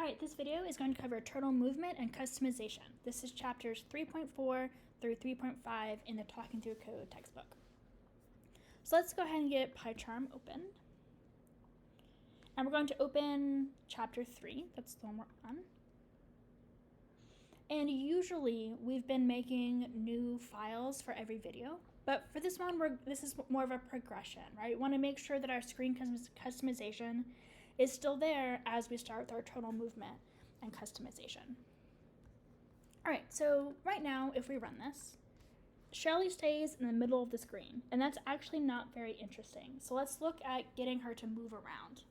Alright, this video is going to cover turtle movement and customization. This is chapters 3.4 through 3.5 in the Talking Through Code textbook. So let's go ahead and get PyCharm open. And we're going to open chapter 3, that's the one we're on. And usually we've been making new files for every video, but for this one, this is more of a progression, right? We want to make sure that our screen customization is still there as we start with our turtle movement and customization. All right, so right now, if we run this, Shelly stays in the middle of the screen, and that's actually not very interesting. So let's look at getting her to move around.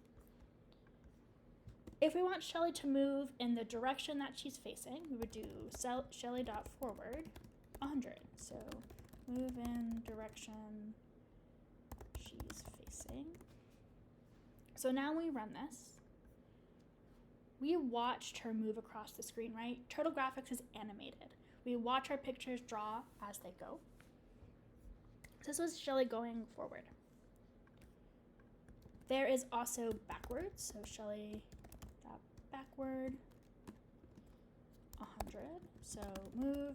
If we want Shelly to move in the direction that she's facing, we would do Shelly.forward 100. So move in direction she's facing. So now we run this. We watched her move across the screen, right? Turtle Graphics is animated. We watch our pictures draw as they go. So this was Shelly going forward. There is also backwards. So Shelly backward 100. So move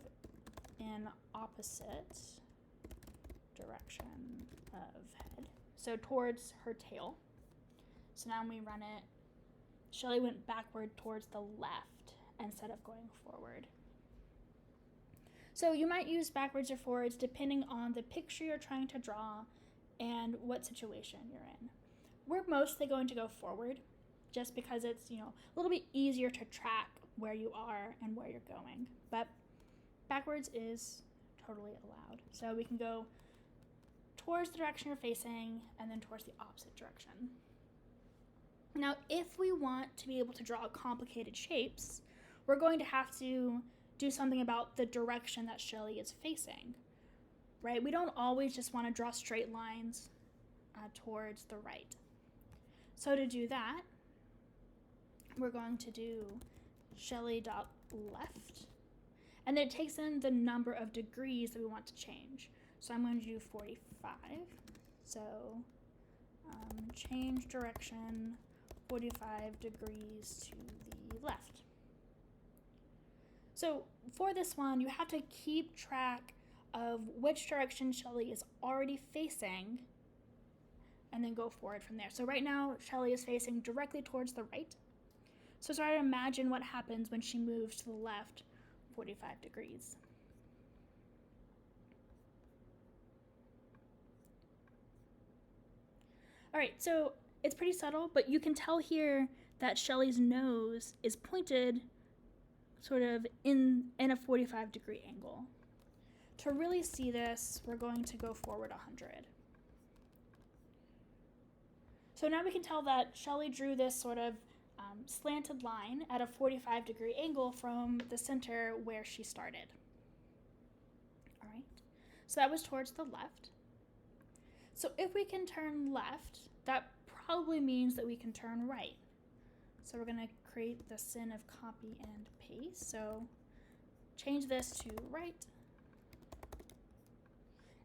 in opposite direction of head. So towards her tail. So now when we run it, Shelly went backward towards the left instead of going forward. So you might use backwards or forwards depending on the picture you're trying to draw and what situation you're in. We're mostly going to go forward just because it's, a little bit easier to track where you are and where you're going. But backwards is totally allowed. So we can go towards the direction you're facing and then towards the opposite direction. Now, if we want to be able to draw complicated shapes, we're going to have to do something about the direction that Shelly is facing, right? We don't always just want to draw straight lines towards the right. So to do that, we're going to do Shelly.left, and then it takes in the number of degrees that we want to change. So I'm going to do 45. So change direction 45 degrees to the left. So for this one, you have to keep track of which direction Shelly is already facing and then go forward from there. So right now, Shelly is facing directly towards the right. So try to imagine what happens when she moves to the left 45 degrees. All right, so it's pretty subtle, but you can tell here that Shelly's nose is pointed sort of in a 45 degree angle. To really see this, we're going to go forward 100. So now we can tell that Shelly drew this sort of slanted line at a 45 degree angle from the center where she started. All right, so that was towards the left. So if we can turn left, that probably means that we can turn right. So we're going to create the sin of copy and paste. So change this to right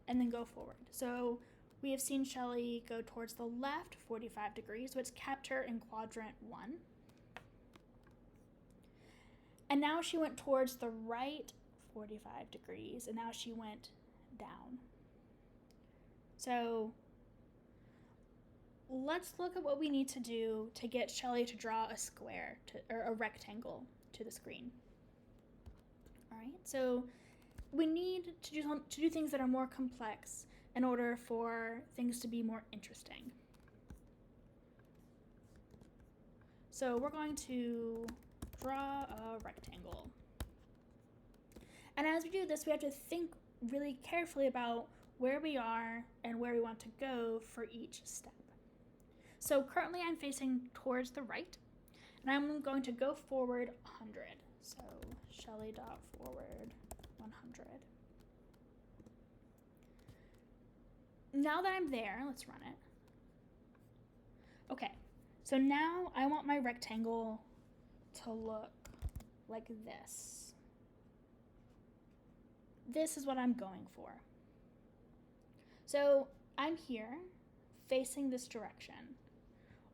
and then go forward. So we have seen Shelly go towards the left 45 degrees, so it's kept her in quadrant 1. And now she went towards the right 45 degrees, and now she went down. So let's look at what we need to do to get Shelly to draw a square or a rectangle to the screen. All right, so we need to do things that are more complex in order for things to be more interesting. So we're going to draw a rectangle. And as we do this, we have to think really carefully about where we are and where we want to go for each step. So currently I'm facing towards the right, and I'm going to go forward 100. So Shelly.forward 100. Now that I'm there, let's run it. Okay, so now I want my rectangle to look like this. This is what I'm going for. So I'm here facing this direction.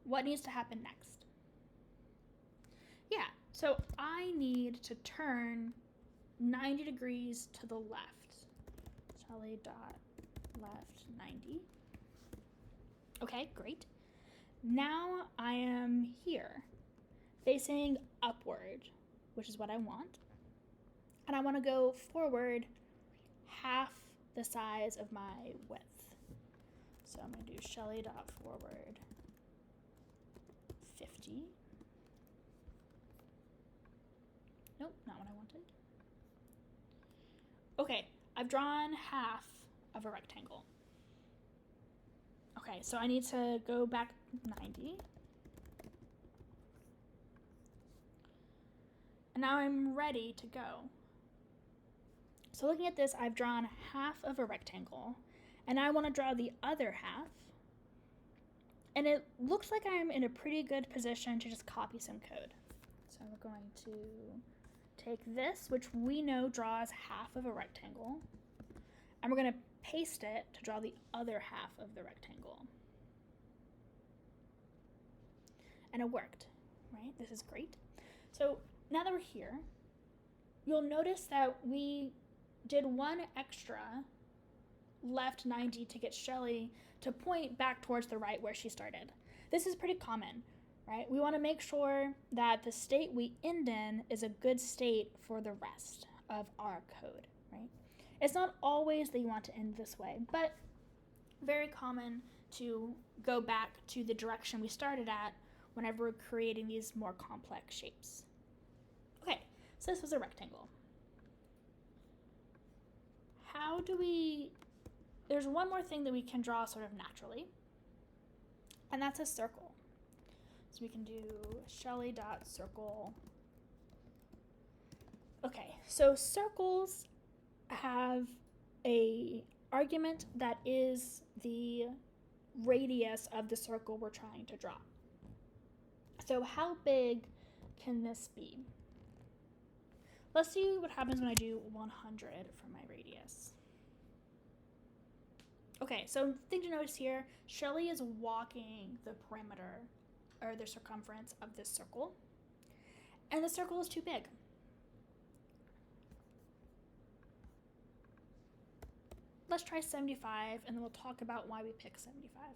What needs to happen next? Yeah, So I need to turn 90 degrees to the left. Shelly dot left 90. Okay, great. Now I am here, facing upward, which is what I want. And I want to go forward half the size of my width. So I'm going to do Shelly dot forward 50. Nope, not what I wanted. Okay, I've drawn half of a rectangle. Okay, so I need to go back 90. And now I'm ready to go. So looking at this, I've drawn half of a rectangle, and I want to draw the other half. And it looks like I'm in a pretty good position to just copy some code. So we're going to take this, which we know draws half of a rectangle, and we're going to paste it to draw the other half of the rectangle. And it worked, right? This is great. So now that we're here, you'll notice that we did one extra left 90 to get Shelly to point back towards the right where she started. This is pretty common, right? We want to make sure that the state we end in is a good state for the rest of our code, right? It's not always that you want to end this way, but very common to go back to the direction we started at whenever we're creating these more complex shapes. Okay, so this was a rectangle. There's one more thing that we can draw sort of naturally, and that's a circle. So we can do Shelly dot circle. Okay, so circles have a argument that is the radius of the circle we're trying to draw. So how big can this be? Let's see what happens when I do 100 for my radius. Okay, so thing to notice here, Shelly is walking the perimeter or the circumference of this circle, and the circle is too big. Let's try 75, and then we'll talk about why we pick 75.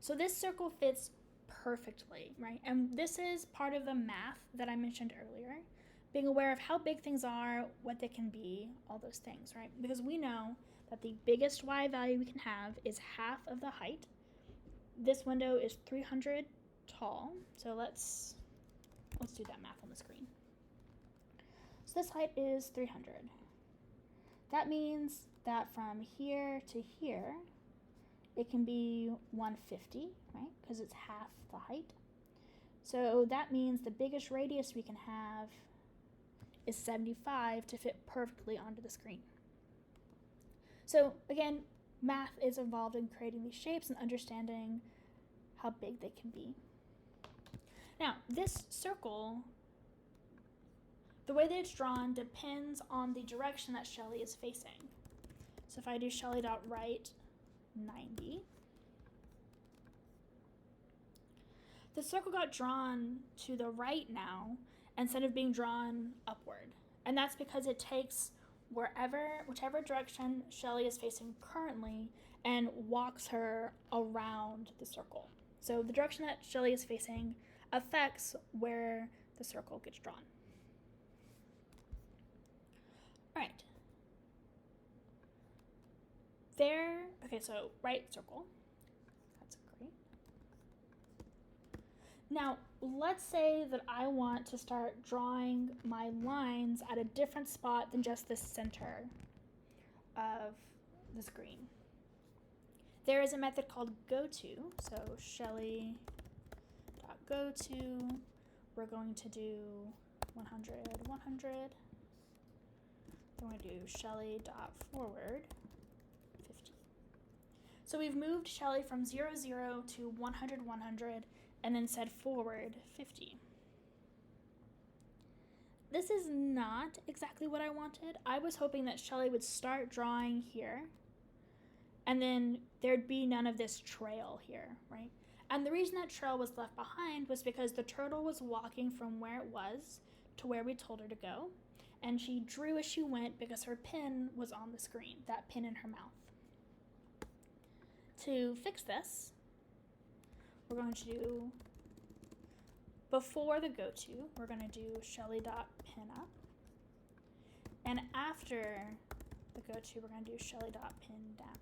So this circle fits perfectly, right? And this is part of the math that I mentioned earlier, being aware of how big things are, what they can be, all those things, right? Because we know that the biggest y value we can have is half of the height. This window is 300 tall, so let's do that math on the screen. So this height is 300. That means that from here to here, it can be 150, right? Because it's half the height. So that means the biggest radius we can have is 75 to fit perfectly onto the screen. So again, math is involved in creating these shapes and understanding how big they can be. Now, this circle, the way that it's drawn depends on the direction that Shelly is facing. So if I do Shelly.right 90, the circle got drawn to the right now instead of being drawn upward. And that's because it takes whichever direction Shelly is facing currently and walks her around the circle. So the direction that Shelly is facing affects where the circle gets drawn. All right. Okay, so right circle. That's great. Now, let's say that I want to start drawing my lines at a different spot than just the center of the screen. There is a method called goTo. So Shelly.goTo, we're going to do 100, 100. Then we're going to do Shelly.forward 50. So we've moved Shelly from 0, 0 to 100, 100, and then said forward 50. This is not exactly what I wanted. I was hoping that Shelly would start drawing here, and then there'd be none of this trail here, right? And the reason that trail was left behind was because the turtle was walking from where it was to where we told her to go, and she drew as she went because her pin was on the screen, that pin in her mouth. To fix this, we're going to do, before the go-to, we're going to do Shelly.pinup. And after the go-to, we're going to do Shelly.pindown.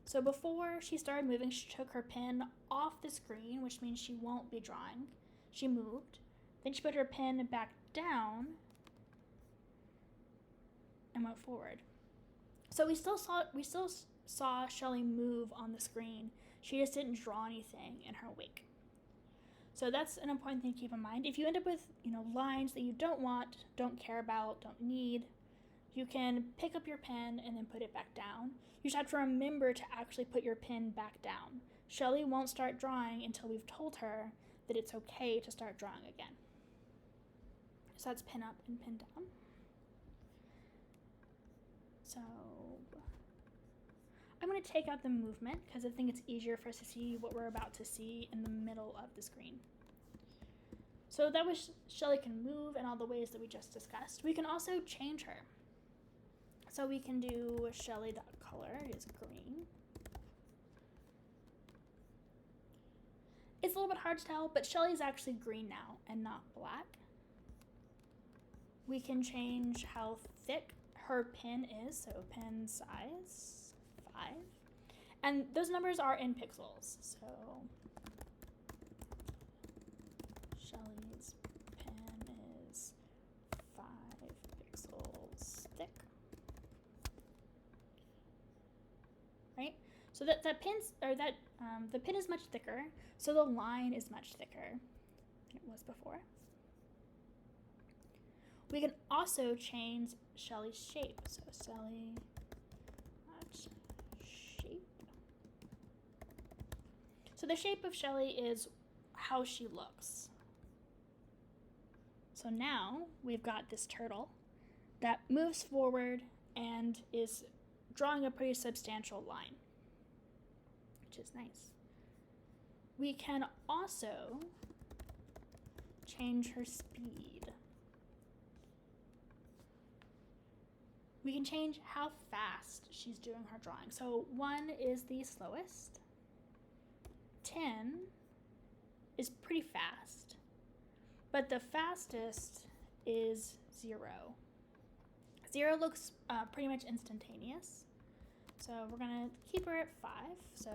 So before she started moving, she took her pin off the screen, which means she won't be drawing. She moved. Then she put her pin back down and went forward. So we still saw Shelly move on the screen. She just didn't draw anything in her wake. So that's an important thing to keep in mind. If you end up with, lines that you don't want, don't care about, don't need, you can pick up your pen and then put it back down. You just have to remember to actually put your pen back down. Shelly won't start drawing until we've told her that it's okay to start drawing again. So that's pin up and pin down. So I'm going to take out the movement because I think it's easier for us to see what we're about to see in the middle of the screen. So that was Shelly can move in all the ways that we just discussed. We can also change her. So we can do Shelly.color is green. It's a little bit hard to tell, but Shelly is actually green now and not black. We can change how thick her pin is, so pin size 5. And those numbers are in pixels, so Shelly's pen is 5 pixels thick. Right? So the pin is much thicker, so the line is much thicker than it was before. We can also change Shelly's shape. So Shelly shape. So the shape of Shelly is how she looks. So now we've got this turtle that moves forward and is drawing a pretty substantial line, which is nice. We can also change her speed. We can change how fast she's doing her drawing. So 1 is the slowest. 10 is pretty fast. But the fastest is 0. 0 looks pretty much instantaneous. So we're going to keep her at 5. So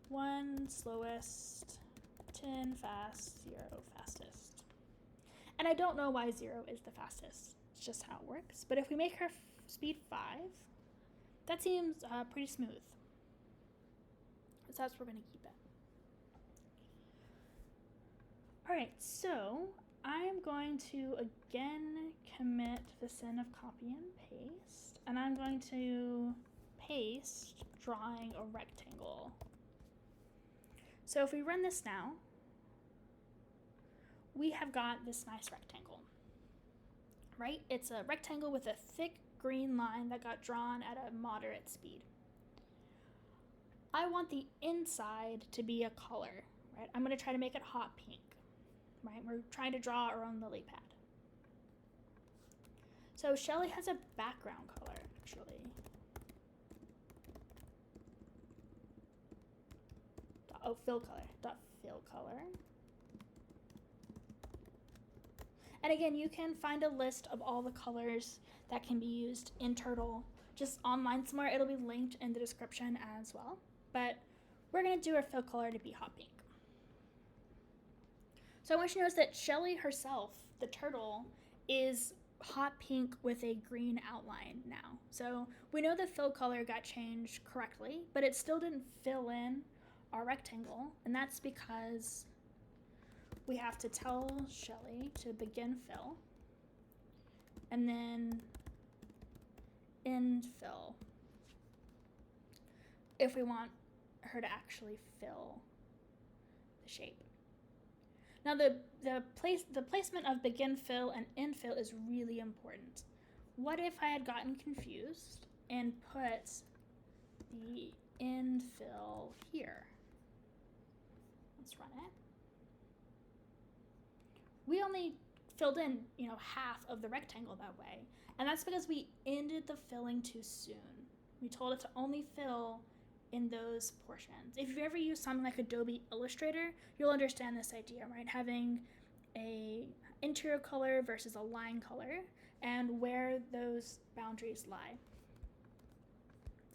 1 slowest, 10 fast, 0 fastest. And I don't know why 0 is the fastest. It's just how it works. But if we make her speed 5, that seems pretty smooth. So that's where we're going to keep it. Alright, so I'm going to again commit the sin of copy and paste. And I'm going to paste drawing a rectangle. So if we run this now, we have got this nice rectangle. Right? It's a rectangle with a thick green line that got drawn at a moderate speed. I want the inside to be a color, right? I'm going to try to make it hot pink, right? We're trying to draw our own lily pad. So Shelly has a background color, actually. Fill color. Fill color. And again, you can find a list of all the colors that can be used in Turtle just online somewhere. It'll be linked in the description as well. But we're going to do our fill color to be hot pink. So I want you to notice that Shelly herself, the turtle, is hot pink with a green outline now. So we know the fill color got changed correctly, but it still didn't fill in our rectangle. And that's because we have to tell Shelly to begin fill and then end fill if we want her to actually fill the shape. Now the placement of begin fill and end fill is really important. What if I had gotten confused and put the end fill here? let's run it. We only filled in, half of the rectangle that way. And that's because we ended the filling too soon. We told it to only fill in those portions. If you've ever used something like Adobe Illustrator, you'll understand this idea, right? Having a interior color versus a line color and where those boundaries lie.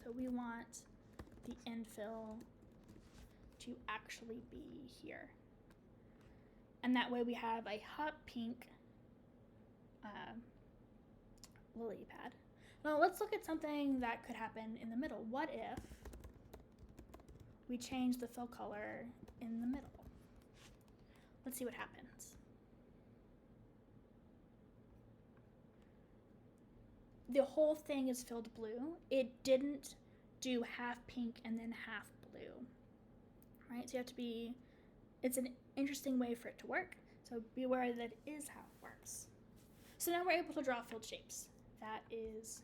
So we want the infill to actually be here. And that way we have a hot pink lily pad. Now let's look at something that could happen in the middle. What if we change the fill color in the middle? Let's see what happens. The whole thing is filled blue. It didn't do half pink and then half blue, right? So you have to be, it's an interesting way for it to work. So be aware that it is how it works. So now we're able to draw filled shapes. That is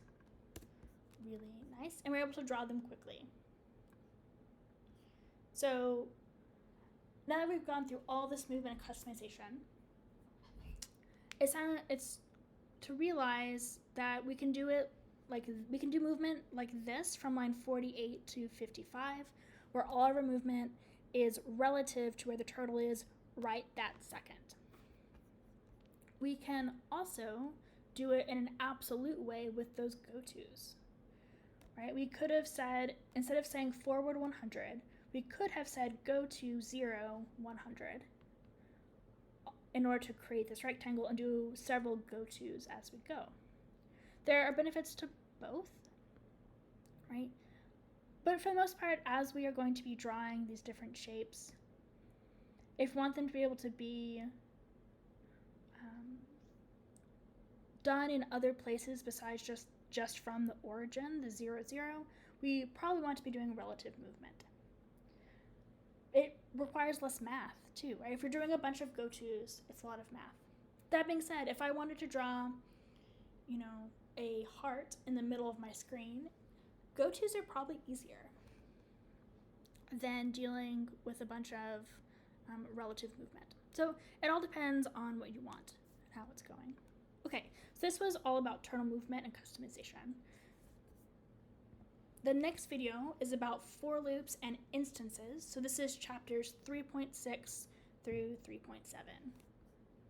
really nice. And we're able to draw them quickly. So now that we've gone through all this movement and customization, it's to realize that we can do it we can do movement like this from line 48 to 55, where all of our movement is relative to where the turtle is right that second. We can also do it in an absolute way with those go-tos, right? We could have said, instead of saying forward 100, we could have said go to 0, 100 in order to create this rectangle and do several go-tos as we go. There are benefits to both, right? But for the most part, as we are going to be drawing these different shapes, if we want them to be able to be done in other places besides just from the origin, the 0, 0, we probably want to be doing relative movement. It requires less math too, right? If you're doing a bunch of go-tos, it's a lot of math. That being said, if I wanted to draw, a heart in the middle of my screen, go-tos are probably easier than dealing with a bunch of relative movement. So it all depends on what you want and how it's going. Okay, so this was all about turtle movement and customization. The next video is about for loops and instances. So this is chapters 3.6 through 3.7.